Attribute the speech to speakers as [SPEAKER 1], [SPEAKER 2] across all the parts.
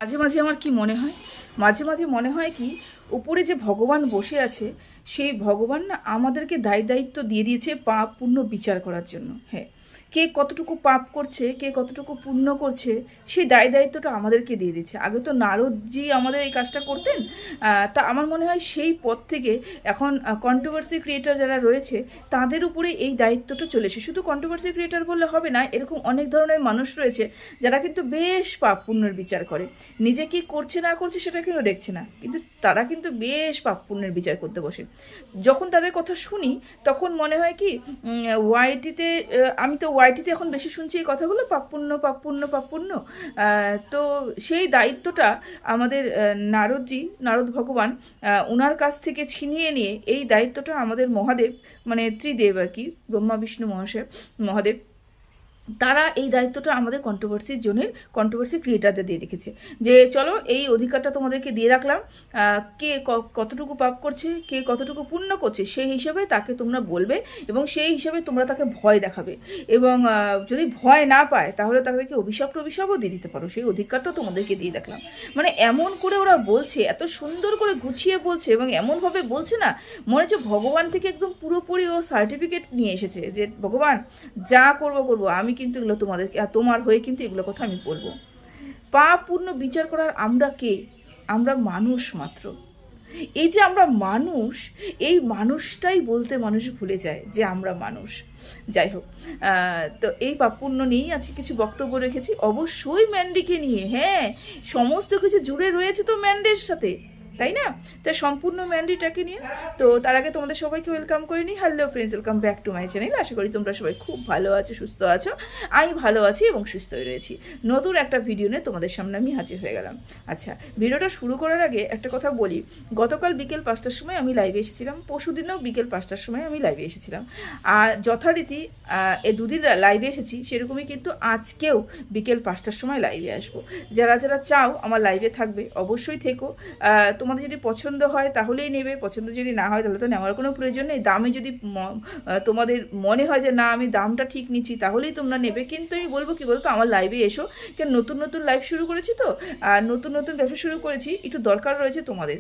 [SPEAKER 1] মাঝে মাঝে আমার কি মনে হয়, মাঝে মাঝে মনে হয় কি, উপরে যে ভগবান বসে আছে সেই ভগবান না আমাদেরকে দায়িত্ব দিয়ে দিয়েছে পাপ পুণ্য বিচার করার জন্য। হ্যাঁ, কে কতটুকু পাপ করছে, কে কতটুকু পুণ্য করছে, সেই দায়িত্বটা আমাদেরকে দিয়ে দিচ্ছে। আগে তো নারদজি আমাদের এই কাজটা করতেন। তা আমার মনে হয় সেই পথ থেকে এখন কন্ট্রোভার্সি ক্রিয়েটার যারা রয়েছে তাদের উপরে এই দায়িত্বটা চলেছে। শুধু কন্ট্রোভার্সি ক্রিয়েটার বললে হবে না, এরকম অনেক ধরনের মানুষ রয়েছে যারা কিন্তু বেশ পাপ পুণ্যের বিচার করে। নিজে কি করছে না করছে সেটা কিন্তু দেখছে না, কিন্তু তারা কিন্তু বেশ পাপ পুণ্যের বিচার করতে বসে। যখন তাদের কথা শুনি তখন মনে হয় কি, ওয়াইটিতে, আমি তো ওয়াইটিতে এখন বেশি শুনছি এই কথাগুলো, পাপ পুণ্য পাপ পুণ্য পাপ পুণ্য। তো সেই দায়িত্বটা আমাদের নারদ ভগবান ওনার কাছ থেকে ছিনিয়ে নিয়ে এই দায়িত্বটা আমাদের মহাদেব, মানে ত্রিদেব আর কি, ব্রহ্মা বিষ্ণু মহাদেব, তারা এই দায়িত্বটা আমাদের কন্ট্রোভার্সি ক্রিয়েটারদের দিয়ে রেখেছে যে চলো এই অধিকারটা তোমাদেরকে দিয়ে রাখলাম, কে কতটুকু পাপ করছে, কে কতটুকু পুণ্য করছে সেই হিসাবে তাকে তোমরা বলবে এবং সেই হিসাবে তোমরা তাকে ভয় দেখাবে, এবং যদি ভয় না পায় তাহলে তাদেরকে অভিশাপও দিয়ে দিতে পারো। সেই অধিকারটা তোমাদেরকে দিয়ে রাখলাম। মানে এমন করে ওরা বলছে, এত সুন্দর করে গুছিয়ে বলছে এবং এমনভাবে বলছে না, মনে হচ্ছে ভগবান থেকে একদম পুরোপুরি ওর সার্টিফিকেট নিয়ে এসেছে যে ভগবান যা করবো আমি কিন্তু এগুলো তোমাদেরকে, তোমার হয়ে কিন্তু এগুলো কথা আমি বলবো। পাপ পূর্ণ বিচার করার আমরা কে? আমরা মানুষ মাত্র। এই যে আমরা মানুষ, এই মানুষটাই বলতে মানুষ ভুলে যায় যে আমরা মানুষ। যাই হোক, তো এই পাপ পুণ্য নিয়েই আজকে কিছু বক্তব্য রেখেছি, অবশ্যই ম্যান্ডিকে নিয়ে। হ্যাঁ, সমস্ত কিছু জুড়ে রয়েছে তো ম্যান্ডের সাথে, তাই না? তাই সম্পূর্ণ ম্যান্ডিটাকে নিয়ে। তো তার আগে তোমাদের সবাইকে ওয়েলকাম করে নিই। Hello friends, welcome back to my channel. আশা করি তোমরা সবাই খুব ভালো আছো, সুস্থ আছো। আমি ভালো আছি এবং সুস্থই রয়েছি। নতুন একটা ভিডিও নিয়ে তোমাদের সামনে আমি হাজির হয়ে গেলাম। আচ্ছা, ভিডিওটা শুরু করার আগে একটা কথা বলি। গতকাল বিকেল 5টার সময় আমি লাইভে এসেছিলাম, পরশুদিনও বিকেল 5টার সময় আমি লাইভে এসেছিলাম। আর যথারীতি এই দুদিন লাইভে এসেছি, সেরকমই কিন্তু আজকেও বিকেল 5টার সময় লাইভে আসবো। যারা যারা চাও আমার লাইভে থাকবে অবশ্যই থেকো। তোমাদের যদি পছন্দ হয় তাহলেই নেবে, পছন্দ যদি না হয় তাহলে তো নেওয়ার কোনো প্রয়োজন নেই। দামে যদি তোমাদের মনে হয় যে না আমি দামটা ঠিক নিচ্ছি তাহলেই তোমরা নেবে। কিন্তু আমি বলবো কি বলতো, আমার লাইভে এসো, কেন নতুন লাইভ শুরু করেছি তো, আর নতুন ব্যবসা শুরু করেছি, একটু দরকার রয়েছে তোমাদের,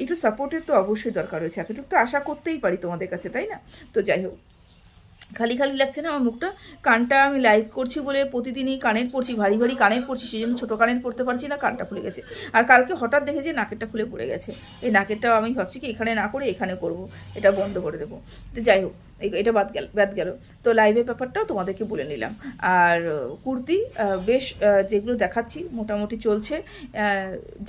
[SPEAKER 1] একটু সাপোর্টের তো অবশ্যই দরকার রয়েছে। এতটুকু তো আশা করতেই পারি তোমাদের কাছে, তাই না? তো যাই হোক, খালি লাগছে না আমার মুখটা। কানটা আমি লাইভ করছি বলে প্রতিদিনই কানের পরছি, ভারী কানের পরছি, সেই জন্য ছোটো কানের পরতে পারছি না, কানটা খুলে গেছে। আর কালকে হঠাৎ দেখে যে নাকেরটা খুলে পড়ে গেছে। এই নাকেরটাও আমি ভাবছি কি এখানে না করে এখানে করব, এটা বন্ধ করে দেবো। তো যাই হোক, এটা বাদ গেল। তো লাইভের ব্যাপারটাও তোমাদেরকে বলে নিলাম। আর কুর্তি বেশ যেগুলো দেখাচ্ছি মোটামুটি চলছে।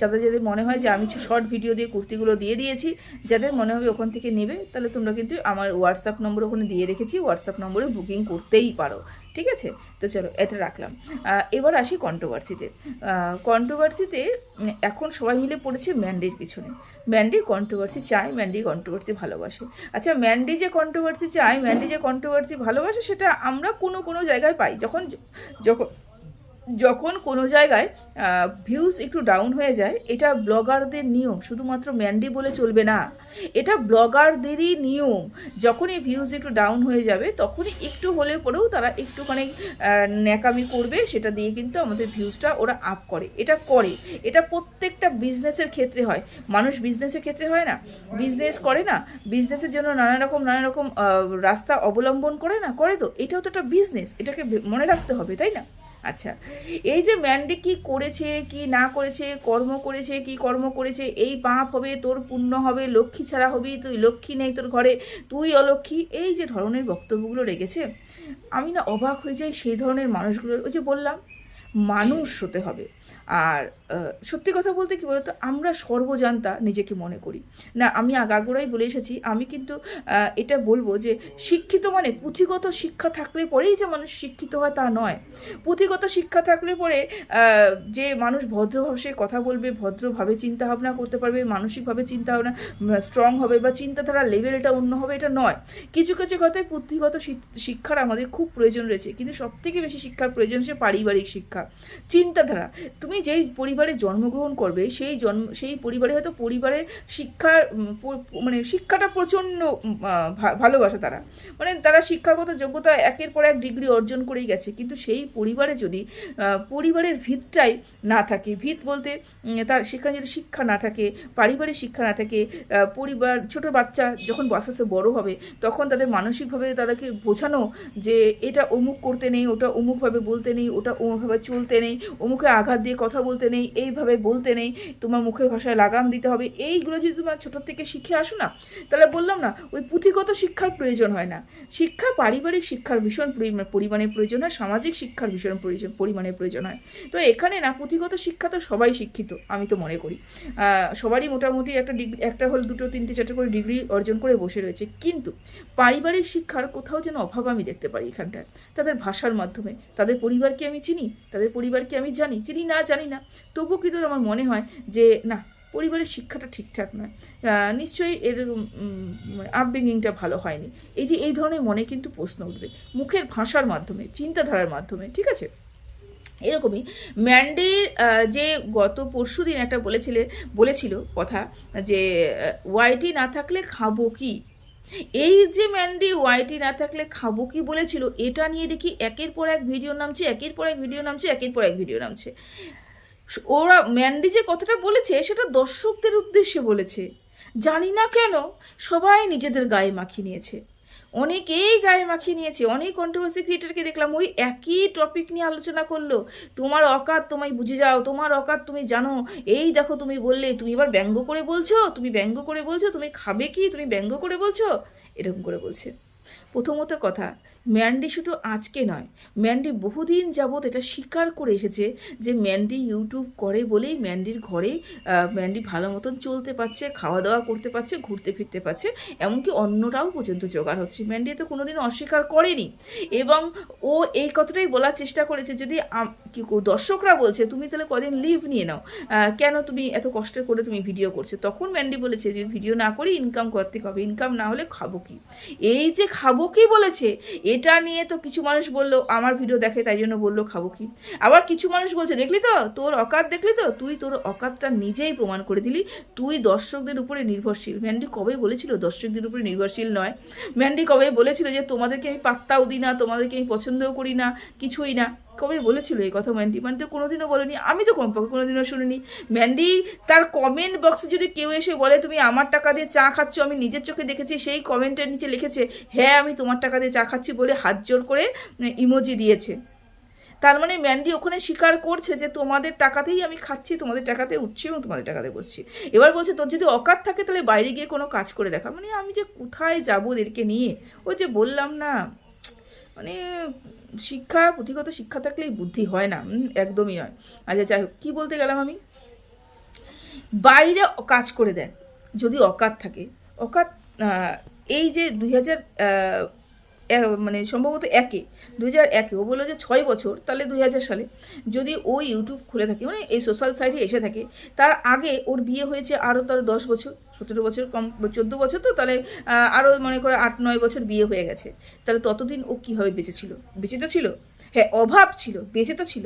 [SPEAKER 1] যাদের মনে হয় যে আমি শর্ট ভিডিও দিয়ে কুর্তিগুলো দিয়ে দিয়েছি, যাদের মনে হবে ওখান থেকে নেবে, তাহলে তোমরা কিন্তু আমার হোয়াটসঅ্যাপ নম্বর ওখানে দিয়ে রেখেছি, হোয়াটসঅ্যাপ নম্বরে বুকিং করতেই পারো। ঠিক আছে? তো চলো, এটা রাখলাম। এবার আসি কন্ট্রোভার্সিতে এখন সবাই মিলে পড়েছে ম্যান্ডির পিছনে। ম্যান্ডি কন্ট্রোভার্সি চায়, ম্যান্ডি কন্ট্রোভার্সি ভালোবাসে। আচ্ছা, ম্যান্ডি যে কন্ট্রোভার্সি চায়, ম্যান্ডি যে কন্ট্রোভার্সি ভালোবাসে, সেটা আমরা কোনো জায়গায় পাই। যখন কোনো জায়গায় ভিউজ একটু ডাউন হয়ে যায়, এটা ব্লগারদের নিয়ম, শুধুমাত্র ম্যান্ডি বলে চলবে না, এটা ব্লগারদেরই নিয়ম। যখনই ভিউজ একটু ডাউন হয়ে যাবে তখনই একটু হলে পরেও তারা একটুখানি ন্যাকামি করবে, সেটা দিয়ে কিন্তু আমাদের ভিউজটা ওরা আপ করে। এটা প্রত্যেকটা বিজনেসের ক্ষেত্রে হয়। মানুষ বিজনেসের ক্ষেত্রে হয় না, বিজনেস করে না, বিজনেসের জন্য নানা রকম রাস্তা অবলম্বন করে তো এটাও তো একটা বিজনেস, এটাকে মনে রাখতে হবে, তাই না? আচ্ছা, এই যে ম্যান্ডি কি করেছে কি না করেছে, কর্ম করেছে, এই পাপ হবে তোর পুণ্য হবে, লক্ষ্মী ছাড়া হবি তুই, লক্ষ্মী নেই তোর ঘরে, তুই অলক্ষ্মী, এই যে ধরনের বক্তব্যগুলো রেখেছে, আমি না অবাক হয়ে যাই সেই ধরনের মানুষগুলোর। ওই যে বললাম, মানুষ হতে হবে। আর সত্যি কথা বলতে কি বলতো, আমরা সর্বজান্তা নিজেকে মনে করি না। আমি আগাগোড়াই বলে এসেছি, আমি কিন্তু এটা বলবো যে শিক্ষিত মানে পুঁথিগত শিক্ষা থাকলে পরেই যে মানুষ শিক্ষিত হয় তা নয়। পুঁথিগত শিক্ষা থাকলে পরে যে মানুষ ভদ্রভাবে কথা বলবে, ভদ্রভাবে চিন্তা ভাবনা করতে পারবে, মানসিকভাবে চিন্তা ভাবনা স্ট্রং হবে বা চিন্তাধারার লেভেলটা অন্য হবে, এটা নয়। কিছু কথায় পুঁথিগত শিক্ষার আমাদের খুব প্রয়োজন রয়েছে, কিন্তু সবথেকে বেশি শিক্ষার প্রয়োজন হচ্ছে পারিবারিক শিক্ষা, চিন্তাধারা। তুমি তুমি যেই পরিবারে জন্মগ্রহণ করবে সেই পরিবারে হয়তো পরিবারের শিক্ষার মানে শিক্ষাটা প্রচণ্ড ভালোবাসে তারা, মানে তারা শিক্ষাগত যোগ্যতা একের পর এক ডিগ্রি অর্জন করেই গেছে, কিন্তু সেই পরিবারে যদি পরিবারের ভিতটাই না থাকে, ভিত বলতে তার সেখানে যদি শিক্ষা না থাকে, পারিবারিক শিক্ষা না থাকে, পরিবার ছোট বাচ্চা যখন আস্তে আস্তে বড়ো হবে তখন তাদের মানসিকভাবে তাদেরকে বোঝানো যে এটা অমুক করতে নেই, ওটা অমুকভাবে বলতে নেই, ওটা অমুকভাবে চলতে নেই, অমুকে আঘাত দিয়ে কথা বলতে নেই, এইভাবে বলতে নেই, তোমার মুখের ভাষায় লাগাম দিতে হবে, এইগুলো যদি তোমার ছোটোর থেকে শিখে আসো না, তাহলে বললাম না ওই পুঁথিগত শিক্ষার প্রয়োজন হয় না, শিক্ষা পারিবারিক শিক্ষার ভীষণ পরিমাণে প্রয়োজন হয়, সামাজিক শিক্ষার ভীষণ পরিমাণে প্রয়োজন হয়। তো এখানে না পুঁথিগত শিক্ষা তো সবাই শিক্ষিত আমি তো মনে করি, সবারই মোটামুটি একটা ডিগ্রি, একটা হল দুটো তিনটে চারটে করে ডিগ্রি অর্জন করে বসে রয়েছে, কিন্তু পারিবারিক শিক্ষার কোথাও যেন অভাব আমি দেখতে পারি এখানটায়। তাদের ভাষার মাধ্যমে তাদের পরিবারকে আমি চিনি, তাদের পরিবারকে আমি জানি না, তবুও কিন্তু আমার মনে হয় যে না, পরিবারের শিক্ষাটা ঠিকঠাক নয়, নিশ্চয়ই এর আপব্রিঙ্গিংটা ভালো হয়নি। এই ধরনের মনে কিন্তু প্রশ্ন উঠবে মুখের ভাষার মাধ্যমে, চিন্তাধারার মাধ্যমে, ঠিক আছে। এরকমই ম্যান্ডির যে গত পরশু দিন একটা বলেছিল কথা যে ওয়াইটি না থাকলে খাবো কি, এই যে ম্যান্ডি ওয়াইটি না থাকলে খাবো কি বলেছিল, এটা নিয়ে দেখি একের পর এক ভিডিও নামছে। ওরা ম্যান্ডি যে কথাটা বলেছে সেটা দর্শকদের উদ্দেশ্যে বলেছে, জানি না কেন সবাই নিজেদের গায়ে মাখিয়ে নিয়েছে, অনেক কন্ট্রোভার্সি ক্রিয়েটারকে দেখলাম ওই একই টপিক নিয়ে আলোচনা করলো, তোমার অকাত তোমায় বুঝে যাও, তোমার অকাত তুমি জানো, এই দেখো তুমি বললে, তুমি এবার ব্যঙ্গ করে বলছো, তুমি খাবে কি, তুমি ব্যঙ্গ করে বলছো, এরকম করে বলছে। প্রথমত কথা, ম্যান্ডি শুধু আজকে নয়, ম্যান্ডি বহুদিন যাবৎ এটা স্বীকার করে এসেছে যে ম্যান্ডি ইউটিউব করে বলেই ম্যান্ডির ঘরে ম্যান্ডি ভালো মতন চলতে পারছে, খাওয়া দাওয়া করতে পারছে, ঘুরতে ফিরতে পারছে, এমনকি অন্যটাও পর্যন্ত জোগাড় হচ্ছে। ম্যান্ডি তো কোনোদিন অস্বীকার করেনি, এবং ও এই কথাটাই বলার চেষ্টা করেছে, যদি দর্শকরা বলছে তুমি তাহলে কদিন লিভ নিয়ে নাও, কেন তুমি এত কষ্ট করে তুমি ভিডিও করছো, তখন ম্যান্ডি বলেছে যে ভিডিও না করে ইনকাম করতে হবে, ইনকাম না হলে খাবো কি। এই যে খাবো কি বলেছে, এটা নিয়ে তো কিছু মানুষ বললো আমার ভিডিও দেখে তাই জন্য বললো খাবো কি, আবার কিছু মানুষ বলছে দেখলি তো তোর অকাত, তুই তোর অকাতটা নিজেই প্রমাণ করে দিলি, তুই দর্শকদের উপরে নির্ভরশীল। ম্যান্ডি কবে বলেছিল দর্শকদের উপরে নির্ভরশীল নয়? ম্যান্ডি কবে বলেছিল যে তোমাদেরকে আমি পাত্তাও দিই না, তোমাদেরকে আমি পছন্দও করি না, কিছুই না? কবে বলেছিল এই কথা ম্যান্ডি? তো কোনোদিনও বলেনি, আমি তো কমপক্ষে কোনোদিনও শুনিনি। ম্যান্ডি তার কমেন্ট বক্সে যদি কেউ এসে বলে তুমি আমার টাকা দিয়ে চা খাচ্ছ, আমি নিজের চোখে দেখেছি, সেই কমেন্টের নিচে লিখেছে হ্যাঁ আমি তোমার টাকা দিয়ে চা খাচ্ছি বলে হাত জোর করে ইমোজি দিয়েছে। তার মানে ম্যান্ডি ওখানে স্বীকার করছে যে তোমাদের টাকাতেই আমি খাচ্ছি, তোমাদের টাকাতে উঠছি এবং তোমাদের টাকাতে বসছি। এবার বলছে তোর যদি অকাত থাকে তাহলে বাইরে গিয়ে কোনো কাজ করে দেখা। মানে আমি যে কোথায় যাবো এদেরকে নিয়ে, ওই যে বললাম না, মানে পুঁথিগত শিক্ষা থাকলেই বুদ্ধি হয় না, একদমই নয়। আচ্ছা যাই হোক, কী বলতে গেলাম আমি, বাইরে কাজ করে দেন যদি অকাত থাকে। অকাত এই যে 2000 মানে সম্ভবত 2001 ও বললো যে 6 বছর, তাহলে 2000 সালে যদি ও ইউটিউব খুলে থাকে, মানে এই সোশ্যাল সাইটে এসে থাকে, তার আগে ওর বিয়ে হয়েছে আরও তার 10 বছর, 17 বছর, কম 14 বছর, তো তাহলে আরও মনে করে 8-9 বছর বিয়ে হয়ে গেছে। তাহলে ততদিন ও কীভাবে বেঁচেছিল? বেঁচে তো ছিল, হ্যাঁ অভাব ছিল, বেঁচে তো ছিল,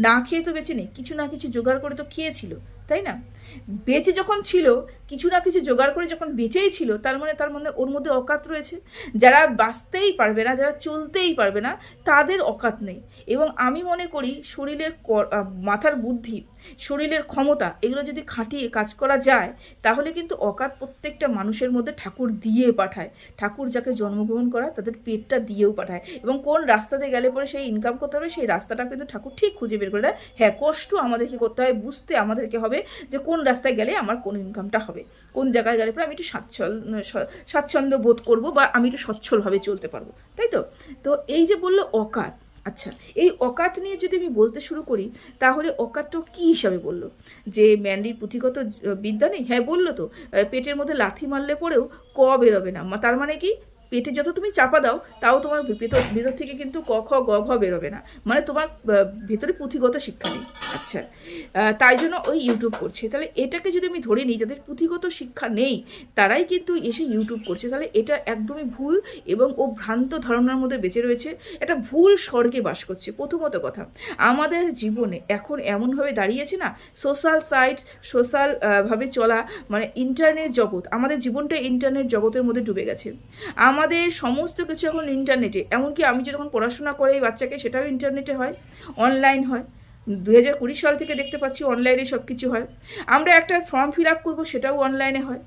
[SPEAKER 1] না খেয়ে তো বেঁচে নেই, কিছু না কিছু জোগাড় করে তো খেয়েছিল, তাই না? বেঁচে যখন ছিল, কিছু না কিছু জোগাড় করে যখন বেঁচেই ছিল, তার মানে ওর মধ্যে অকাত রয়েছে। যারা বাঁচতেই পারবে না, যারা চলতেই পারবে না, তাদের অকাত নেই। এবং আমি মনে করি শরীরের মাথার বুদ্ধি, শরীরের ক্ষমতা, এগুলো যদি খাটিয়ে কাজ করা যায়, তাহলে কিন্তু অকাত প্রত্যেকটা মানুষের মধ্যে ঠাকুর দিয়ে পাঠায়। ঠাকুর যাকে জন্মগ্রহণ করা তাদের পেটটা দিয়েও পাঠায়, এবং কোন রাস্তাতে গেলে পরে সেই ইনকাম করতে হবে সেই রাস্তাটা কিন্তু ঠাকুর ঠিক খুঁজে বের করে দেয়। হ্যাঁ, কষ্ট আমাদেরকে করতে হয়, বুঝতে আমাদেরকে হবে যে কোন রাস্তায় গেলে আমার কোন ইনকামটা হবে, কোন জায়গায় গেলে পরে আমি একটু স্বাচ্ছন্দ্য বোধ করবো, বা আমি একটু সচ্ছলভাবে চলতে পারবো, তাই তো? তো এই যে বললো অকাত, আচ্ছা এই অকাত নিয়ে যদি আমি বলতে শুরু করি, তাহলে অকাতটা কী হিসাবে বললো? যে ম্যান্ডির পুঁথিগত বিদ্যা নেই? হ্যাঁ বললো তো, পেটের মধ্যে লাথি মারলে পরেও ক বেরোবে না, তার মানে কি পেটে যত তুমি চাপা দাও তাও তোমার ভিতর থেকে কিন্তু ক খ গ ঘ বেরোবে না, মানে তোমার ভিতরে পুঁথিগত শিক্ষা নেই। আচ্ছা, তাই জন্য ওই ইউটিউব করছে। তাহলে এটাকে যদি আমি ধরে নিই, যাদের পুঁথিগত শিক্ষা নেই তারাই কিন্তু এসে ইউটিউব করছে, তাহলে এটা একদমই ভুল এবং ও ভ্রান্ত ধারণার মধ্যে বেঁচে রয়েছে, এটা ভুল স্বর্গে বাস করছে। প্রথমত কথা, আমাদের জীবনে এখন এমনভাবে দাঁড়িয়েছে না, সোশ্যাল সাইট, সোশ্যাল ভাবে চলা, মানে ইন্টারনেট জগৎ, আমাদের জীবনটা ইন্টারনেট জগতের মধ্যে ডুবে গেছে। আমাদের সমস্ত কিছু এখন ইন্টারনেটে, এমনকি আমি যখন পড়াশোনা করে এই বাচ্চাকে, সেটাও ইন্টারনেটে হয়, অনলাইন হয়। 2020 সাল থেকে দেখতে পাচ্ছি অনলাইনে সব কিছু হয়। আমরা একটা ফর্ম ফিল আপ করবো, সেটাও অনলাইনে হয়।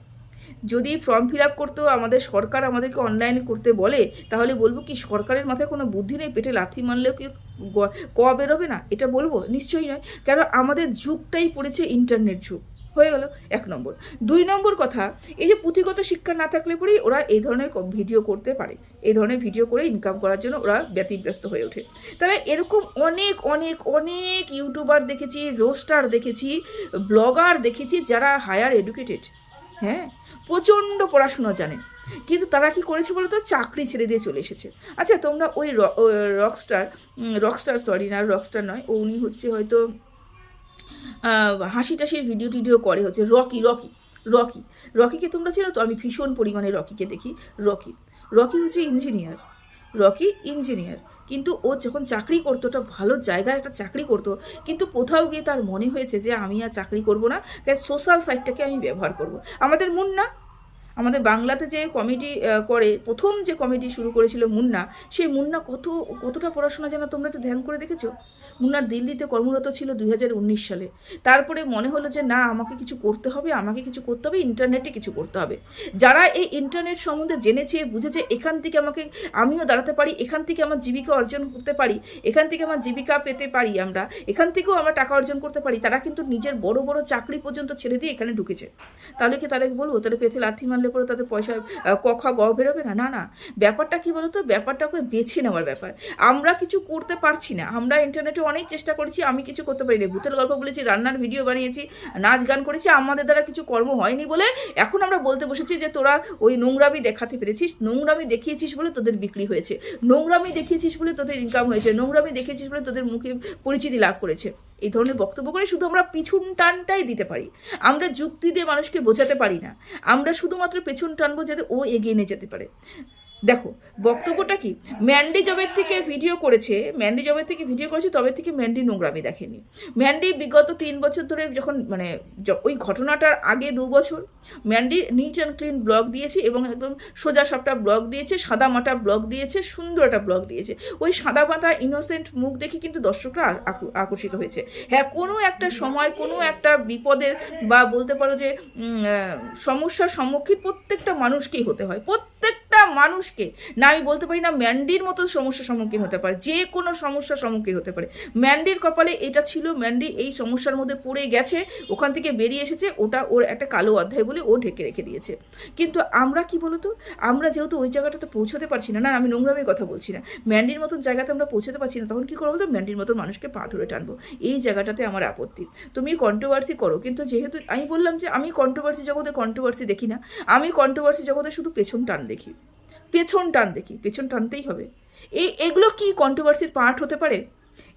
[SPEAKER 1] যদি ফর্ম ফিল আপ করতেও আমাদের সরকার আমাদেরকে অনলাইনে করতে বলে, তাহলে বলবো কি সরকারের মাথায় কোনো বুদ্ধি নেই? পেটে লাথি মারলেও কি ক বেরোবে না? এটা বলবো? নিশ্চয়ই নয়, কারণ আমাদের যুগটাই পড়েছে ইন্টারনেট যুগ। হয়ে গেল 1 নম্বর। 2 নম্বর কথা, এই যে পুঁথিগত শিক্ষা না থাকলে পরেই ওরা এই ধরনের ভিডিও করতে পারে, এই ধরনের ভিডিও করে ইনকাম করার জন্য ওরা ব্যতিব্যস্ত হয়ে ওঠে। তাহলে এরকম অনেক অনেক অনেক ইউটিউবার দেখেছি, রোস্টার দেখেছি, ব্লগার দেখেছি, যারা হায়ার এডুকেটেড, হ্যাঁ, প্রচণ্ড পড়াশুনো জানে, কিন্তু তারা কি করেছে বলো তো? চাকরি ছেড়ে দিয়ে চলে এসেছে। আচ্ছা, তোমরা ওই রকস্টার নয়, উনি হচ্ছে হয়তো হাসি টাসির ভিডিও টিডিও করে, হচ্ছে রকিকে তোমরা চেনো তো? আমি ভীষণ পরিমাণে রকিকে দেখি। রকি হচ্ছে ইঞ্জিনিয়ার, কিন্তু ও যখন চাকরি করতো, ওটা ভালো জায়গায় একটা চাকরি করতো, কিন্তু কোথাও গিয়ে তার মনে হয়েছে যে আমি আর চাকরি করব না, তাই সোশ্যাল সাইটটাকে আমি ব্যবহার করব। আমাদের বাংলাতে যে কমেডি করে, প্রথম যে কমেডি শুরু করেছিল মুন্না, সেই মুন্না কতটা পড়াশোনা জানো তোমরা একটু ধ্যান করে দেখেছো? মুন্না দিল্লিতে কর্মরত ছিল 2019 সালে। তারপরে মনে হলো যে না, আমাকে কিছু করতে হবে, ইন্টারনেটে কিছু করতে হবে। যারা এই ইন্টারনেট সম্বন্ধে জেনেছে, বুঝেছে, এখান থেকে আমিও দাঁড়াতে পারি, এখান থেকে আমার জীবিকা অর্জন করতে পারি, এখান থেকে আমার জীবিকা পেতে পারি, এখান থেকেও আমরা টাকা অর্জন করতে পারি, তারা কিন্তু নিজের বড় বড় চাকরি পর্যন্ত ছেড়ে দিয়ে এখানে ঢুকেছে। তাহলে কি তাদেরকে বলবো তাহলে পেতে লাথি মারলে পরে তাদের পয়সা কখা গ বেরোবে না? না, ব্যাপারটা কি বলতো? ব্যাপারটাকে বেছে নেওয়ার ব্যাপার। আমরা কিছু করতে পারছি না, আমরা ইন্টারনেটে অনেক চেষ্টা করেছি, আমি কিছু করতে পারি না, ভূতের গল্প বলেছি, রান্নার ভিডিও বানিয়েছি, নাচ গান করেছি, আমাদের দ্বারা কিছু কর্ম হয়নি বলে এখন আমরা বলতে বসেছি যে তোরা ওই নোংরামি দেখাতে পেরেছিস, নোংরামি দেখিয়েছিস বলে তোদের বিক্রি হয়েছে, নোংরামি দেখিয়েছিস বলে তোদের ইনকাম হয়েছে, নোংরামি দেখিয়েছিস বলে তোদের মুখে পরিচিতি লাভ করেছে। এই ধরনের বক্তব্য করে শুধু আমরা পিছন টানটাই দিতে পারি, আমরা যুক্তি দিয়ে মানুষকে বোঝাতে পারি না, আমরা শুধুমাত্র পেছন টানবো যাতে ও এগিয়ে নিয়ে যেতে পারে। দেখো বক্তব্যটা কি, ম্যান্ডি জবের থেকে ভিডিও করেছে, তবে থেকে ম্যান্ডি নোংরামি দেখেনি। ম্যান্ডি বিগত 3 বছর ধরে, যখন মানে ওই ঘটনাটার আগে 2 বছর, Mandy neat and clean blog দিয়েছে এবং একদম সোজা সাপটা ব্লগ দিয়েছে, সাদা মাটা ব্লগ দিয়েছে, সুন্দর একটা ব্লগ দিয়েছে। ওই সাদা মাটা ইনোসেন্ট মুখ দেখে কিন্তু দর্শকরা আকর্ষিত হয়েছে। হ্যাঁ, কোনো একটা সময়, কোনো একটা বিপদের বা বলতে পারো যে সমস্যার সম্মুখীন প্রত্যেকটা মানুষকেই হতে হয়, প্রত্যেকটা মানুষকে। না আমি বলতে পারি না ম্যান্ডির মতো সমস্যার সম্মুখীন হতে পারে, যে কোনো সমস্যার সম্মুখীন হতে পারে। ম্যান্ডির কপালে এটা ছিল, ম্যান্ডি এই সমস্যার মধ্যে পড়ে গেছে, ওখান থেকে বেরিয়ে এসেছে, ওটা ওর একটা কালো অধ্যায় বলে ও ঢেকে রেখে দিয়েছে। কিন্তু আমরা কি বলতো, আমরা যেহেতু ওই জায়গাটাতে পৌঁছতে পারছি না, আমি নোংরামের কথা বলছি না, ম্যান্ডির মতন জায়গাতে আমরা পৌঁছতে পারছি না, তখন কি করবো? ম্যান্ডির মতন মানুষকে পা ধরে টানবো। এই জায়গাটাতে আমার আপত্তি। তুমি কন্ট্রোভার্সি করো, কিন্তু যেহেতু আমি বললাম যে আমি কন্ট্রোভার্সি জগতে কন্ট্রোভার্সি দেখি না, আমি কন্ট্রোভার্সি জগতে শুধু পেছন টান দেখি, পেছন টানতেই হবে। এগুলো কি কন্ট্রোভার্সির পার্ট হতে পারে?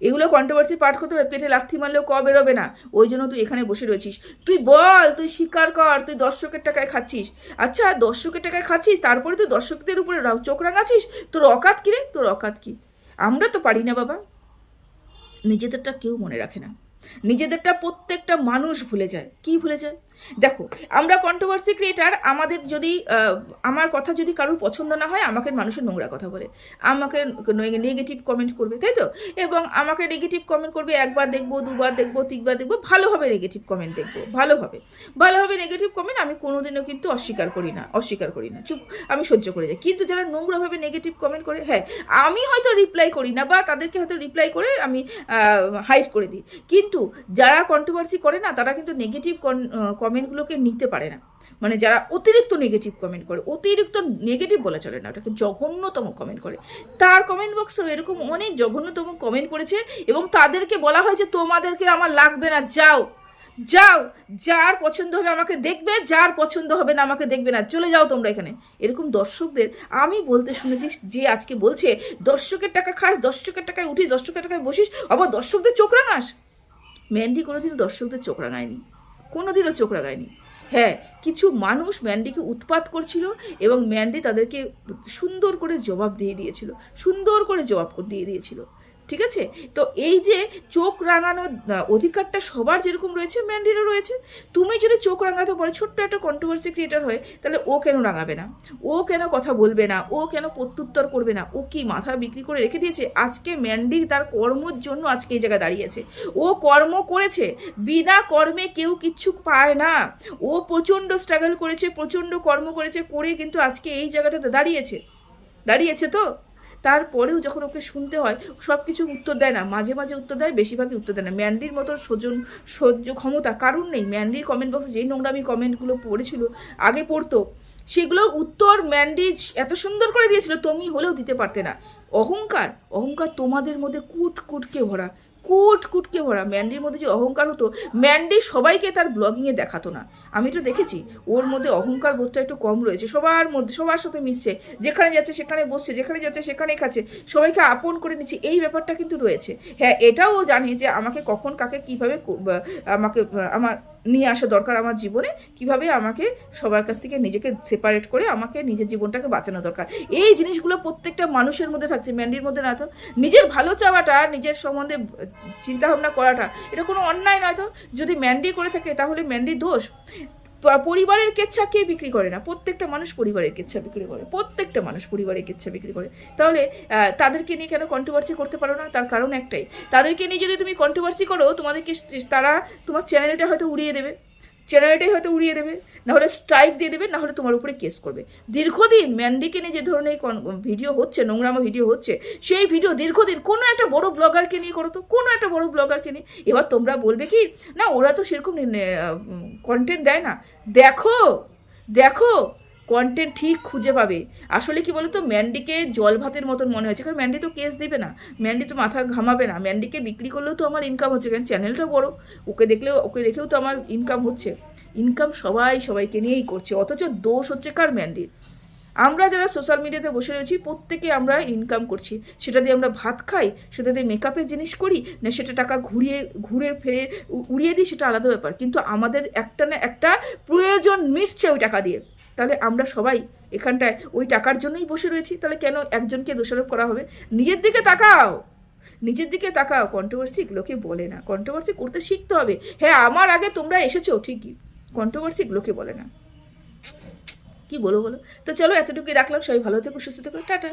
[SPEAKER 1] এগুলো কন্ট্রোভার্সির পার্ট হতে পারে? পেটে লাথি মারলেও বেরোবে না, ওই জন্য তুই এখানে বসে রয়েছিস। তুই বল, তুই স্বীকার কর, তুই দর্শকের টাকায় খাচ্ছিস। আচ্ছা, দর্শকের টাকায় খাচ্ছিস, তারপরে তুই দর্শকদের উপরে চোখ রাঙাচ্ছিস, তোর অকাত কি রে? তোর অকাত কি? আমরা তো পারি না বাবা। নিজেদেরটা কেউ মনে রাখে না, নিজেদেরটা প্রত্যেকটা মানুষ ভুলে যায়। কি ভুলে যায়? দেখো, আমরা কন্ট্রোভার্সি ক্রিয়েটার, আমাদের যদি আমার কথা যদি কারোর পছন্দ না হয়, আমাকে মানুষের নোংরা কথা বলে, আমাকে নেগেটিভ কমেন্ট করবে, তাই তো? এবং আমাকে নেগেটিভ কমেন্ট করবে, একবার দেখবো, দুবার দেখবো, তিনবার দেখবো, ভালোভাবে নেগেটিভ কমেন্ট দেখবো, ভালোভাবে নেগেটিভ কমেন্ট আমি কোনোদিনও কিন্তু অস্বীকার করি না, চুপ, আমি সহ্য করে যাই। কিন্তু যারা নোংরাভাবে নেগেটিভ কমেন্ট করে, হ্যাঁ, আমি হয়তো রিপ্লাই করি না, বা তাদেরকে হয়তো রিপ্লাই করে আমি হাইড করে দিই, কিন্তু যারা কন্ট্রোভার্সি করে না, তারা কিন্তু নেগেটিভ কমেন্টগুলোকে নিতে পারে না। মানে যারা অতিরিক্ত নেগেটিভ কমেন্ট করে, অতিরিক্ত নেগেটিভ বলা চলে না, ওটাকে জঘন্যতম কমেন্ট করে, তার কমেন্ট বক্সেও এরকম অনেক জঘন্যতম কমেন্ট করেছে, এবং তাদেরকে বলা হয়েছে তোমাদেরকে আমার লাগবে না, যাও, যাও, যার পছন্দ হবে আমাকে দেখবে, যার পছন্দ হবে না আমাকে দেখবে না, চলে যাও তোমরা এখানে। এরকম দর্শকদের আমি বলতে শুনেছি, যে আজকে বলছে দর্শকের টাকা খাস, দর্শকের টাকায় উঠিস, দর্শকের টাকায় বসিস, আবার দর্শকদের চোখ রাঙাস। ম্যান্ডি কোনোদিন দর্শকদের চোখ রাঙায়নি, কোনোদিনও চোখ রাঙায়নি। হ্যাঁ, কিছু মানুষ ম্যান্ডিকে উৎপাত করছিল এবং ম্যান্ডি তাদেরকে সুন্দর করে জবাব দিয়ে দিয়েছিল, সুন্দর করে জবাব দিয়ে দিয়েছিল। ঠিক আছে, তো এই যে চোখ রাঙানোর অধিকারটা সবার যেরকম রয়েছে ম্যান্ডিরও রয়েছে। তুমি যদি চোখ রাঙাতে পারো, ছোট্ট একটা কন্ট্রোভার্সি ক্রিয়েটার হয়, তাহলে ও কেন রাঙাবে না? ও কেন কথা বলবে না? ও কেন প্রত্যুত্তর করবে না? ও কি মাথা বিক্রি করে রেখে দিয়েছে? আজকে ম্যান্ডি তার কর্মর জন্য আজকে এই জায়গায় দাঁড়িয়েছে। ও কর্ম করেছে, বিনা কর্মে কেউ কিচ্ছু পায় না। ও প্রচণ্ড স্ট্রাগল করেছে, প্রচণ্ড কর্ম করেছে, করে কিন্তু আজকে এই জায়গাটাতে দাঁড়িয়েছে। দাঁড়িয়েছে তো তারপরেও যখন ওকে শুনতে হয় সব কিছু উত্তর দেয় না, মাঝে মাঝে উত্তর দেয়, বেশিরভাগই উত্তর দেয় না। ম্যান্ডির মতো সহ্য ক্ষমতা কারণ নেই। ম্যান্ডির কমেন্ট বক্সে যেই নোংরামি কমেন্টগুলো পড়েছিল, আগে পড়তো, সেগুলোর উত্তর ম্যান্ডি এত সুন্দর করে দিয়েছিল, তুমি হলেও দিতে পারতে না। অহংকার, অহংকার তোমাদের মধ্যে কুটকে ভরা, কুটকে ভরা। ম্যান্ডির মধ্যে যে অহংকার হতো, ম্যান্ডি সবাইকে তার ব্লগিংয়ে দেখাতো না। আমি তো দেখেছি ওর মধ্যে অহংকার বোধটা একটু কম রয়েছে। সবার মধ্যে, সবার সাথে মিশছে, যেখানে যাচ্ছে সেখানে বসছে, যেখানে যাচ্ছে সেখানেই খাচ্ছে, সবাইকে আপন করে নিচ্ছে, এই ব্যাপারটা কিন্তু রয়েছে। হ্যাঁ, এটাও ও জানে যে আমাকে কখন কাকে কীভাবে আমাকে আমার নিয়ে আসা দরকার আমার জীবনে, কিভাবে আমাকে সবার কাছ থেকে নিজেকে সেপারেট করে আমাকে নিজের জীবনটাকে বাঁচানো দরকার। এই জিনিসগুলো প্রত্যেকটা মানুষের মধ্যে থাকছে, ম্যান্ডির মধ্যে না তো। নিজের ভালো চাওয়াটা, নিজের সম্বন্ধে চিন্তাভাবনা করাটা, এটা কোনো অন্যায় নয় তো। যদি ম্যান্ডি করে থাকে তাহলে ম্যান্ডির দোষ। পরিবারের কেচ্ছা কে বিক্রি করে না? প্রত্যেকটা মানুষ পরিবারের কেচ্ছা বিক্রি করে, প্রত্যেকটা মানুষ পরিবারের কেচ্ছা বিক্রি করে। তাহলে তাদেরকে নিয়ে কেন কন্ট্রোভার্সি করতে পারো না? তার কারণ একটাই, তাদেরকে নিয়ে যদি তুমি কন্ট্রোভার্সি করো, তোমাদেরকে তারা তোমার চ্যানেলটা হয়তো উড়িয়ে দেবে, চ্যানেলটাই হয়তো উড়িয়ে দেবে, নাহলে স্ট্রাইক দিয়ে দেবে, নাহলে তোমার উপরে কেস করবে। দীর্ঘদিন ম্যান্ডিকে নিয়ে যে ধরনের ভিডিও হচ্ছে, নোংরামো ভিডিও হচ্ছে, সেই ভিডিও দীর্ঘদিন কোনো একটা বড় ব্লগারকে নিয়ে করো তো, কোনো একটা বড় ব্লগারকে নিয়ে। এবার তোমরা বলবে কি না, ওরা তো সেরকম কন্টেন্ট দেয় না। দেখো দেখো, কন্টেন্ট ঠিক খুঁজে পাবে। আসলে কি বলতো, ম্যান্ডিকে জল ভাতের মতন মনে হয়েছে, কারণ ম্যান্ডি তো কেস দিবে না, ম্যান্ডি তো মাথা ঘামাবে না। ম্যান্ডিকে বিক্রি করলেও তো আমার ইনকাম হচ্ছে, কারণ চ্যানেলটা বড়, ওকে দেখেও তো আমার ইনকাম হচ্ছে। ইনকাম সবাইকে নিয়েই করছে, অথচ দোষ হচ্ছে কার? ম্যান্ডির। আমরা যারা সোশ্যাল মিডিয়াতে বসে রয়েছি প্রত্যেকে আমরা ইনকাম করছি, সেটা দিয়ে আমরা ভাত খাই, সেটা দিয়ে মেকআপের জিনিস করি না, সেটা টাকা ঘুরে ফিরে উড়িয়ে দিই, সেটা আলাদা ব্যাপার। কিন্তু আমাদের একটা না একটা প্রয়োজন মিটছে ওই টাকা দিয়ে। তাহলে আমরা সবাই এখানটায় ওই টাকার জন্যই বসে রয়েছি, তাহলে কেন একজনকে দোষারোপ করা হবে? নিজের দিকে তাকাও, নিজের দিকে তাকাও। কন্ট্রোভার্সি এগুলোকে বলে না, কন্ট্রোভার্সি করতে শিখতে হবে। হ্যাঁ, আমার আগে তোমরা এসেছো ঠিকই, কন্ট্রোভার্সি এগুলোকে বলে না। কি বলো? তো চলো, এতটুকুই রাখলাম। সবাই ভালো থেকো, সুস্থ থেকো, টাটা।